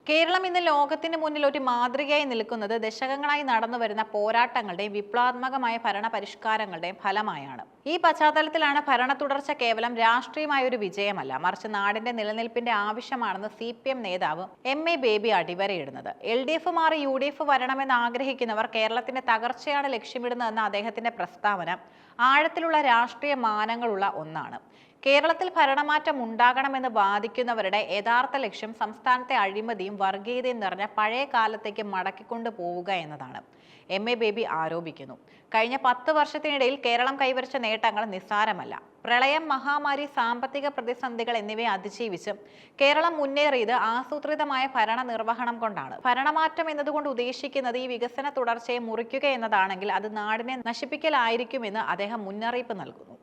കേരളം ഇന്ന് ലോകത്തിന് മുന്നിൽ ഒരു മാതൃകയായി നിൽക്കുന്നത് ദശകങ്ങളായി നടന്നുവരുന്ന പോരാട്ടങ്ങളുടെയും വിപ്ലവാത്മകമായ ഭരണ പരിഷ്കാരങ്ങളുടെയും ഫലമായാണ്. ഈ പശ്ചാത്തലത്തിലാണ് ഭരണ തുടർച്ച കേവലം രാഷ്ട്രീയമായ ഒരു വിജയമല്ല, മറിച്ച് നാടിന്റെ നിലനിൽപ്പിന്റെ ആവശ്യമാണെന്ന് CPM നേതാവ് MA ബേബി അടിവരയിടുന്നത്. LDF മാറി UDF വരണമെന്ന് ആഗ്രഹിക്കുന്നവർ കേരളത്തിന്റെ തകർച്ചയാണ് ലക്ഷ്യമിടുന്നതെന്ന അദ്ദേഹത്തിന്റെ പ്രസ്താവന ആഴത്തിലുള്ള രാഷ്ട്രീയ മാനങ്ങളുള്ള ഒന്നാണ്. കേരളത്തിൽ ഭരണമാറ്റം ഉണ്ടാകണമെന്ന് വാദിക്കുന്നവരുടെ യഥാർത്ഥ ലക്ഷ്യം സംസ്ഥാനത്തെ അഴിമതിയും വർഗീയതയും നിറഞ്ഞ പഴയ കാലത്തേക്ക് മടക്കിക്കൊണ്ടു പോവുക എന്നതാണ്. MA ബേബി ആരോപിക്കുന്നു. കഴിഞ്ഞ 10 വർഷത്തിനിടയിൽ കേരളം കൈവരിച്ച നേട്ടങ്ങൾ നിസ്സാരമല്ല. പ്രളയം, മഹാമാരി, സാമ്പത്തിക പ്രതിസന്ധികൾ എന്നിവയെ അതിജീവിച്ച് കേരളം മുന്നേറിയത് ആസൂത്രിതമായ ഭരണ നിർവഹണം കൊണ്ടാണ്. ഭരണമാറ്റം എന്നതുകൊണ്ട് ഉദ്ദേശിക്കുന്നത് ഈ വികസന തുടർച്ചയെ മുറിക്കുക എന്നതാണെങ്കിൽ അത് നാടിനെ നശിപ്പിക്കലായിരിക്കുമെന്ന് അദ്ദേഹം മുന്നറിയിപ്പ് നൽകുന്നു.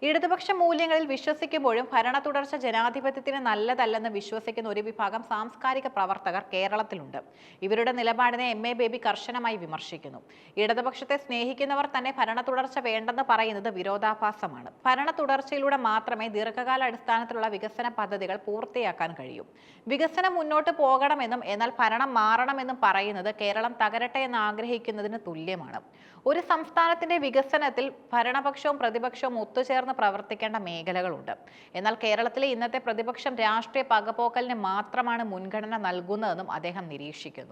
ഇടതുപക്ഷ മൂല്യങ്ങളിൽ വിശ്വസിക്കുമ്പോഴും ഭരണ തുടർച്ച ജനാധിപത്യത്തിന് നല്ലതല്ലെന്ന് വിശ്വസിക്കുന്ന ഒരു വിഭാഗം സാംസ്കാരിക പ്രവർത്തകർ കേരളത്തിലുണ്ട്. ഇവരുടെ നിലപാടിനെ MA ബേബി കർശനമായി വിമർശിക്കുന്നു. ഇടതുപക്ഷത്തെ സ്നേഹിക്കുന്നവർ തന്നെ ഭരണ തുടർച്ച വേണ്ടെന്ന് പറയുന്നത് വിരോധാഭാസമാണ്. ഭരണ തുടർച്ചയിലൂടെ മാത്രമേ ദീർഘകാല അടിസ്ഥാനത്തിലുള്ള വികസന പദ്ധതികൾ പൂർത്തിയാക്കാൻ കഴിയൂ. വികസനം മുന്നോട്ട് പോകണമെന്നും എന്നാൽ ഭരണം മാറണമെന്നും പറയുന്നത് കേരളം തകരട്ടെ എന്ന് ആഗ്രഹിക്കുന്നതിന് തുല്യമാണ്. ഒരു സംസ്ഥാനത്തിന്റെ വികസനത്തിൽ ഭരണപക്ഷവും പ്രതിപക്ഷവും ഒത്തുചേർന്ന് പ്രവർത്തിക്കേണ്ട മേഖലകളുണ്ട്. എന്നാൽ കേരളത്തിലെ ഇന്നത്തെ പ്രതിപക്ഷം രാഷ്ട്രീയ പകപോക്കലിന് മാത്രമാണ് മുൻഗണന നൽകുന്നതെന്നും അദ്ദേഹം നിരീക്ഷിക്കുന്നു.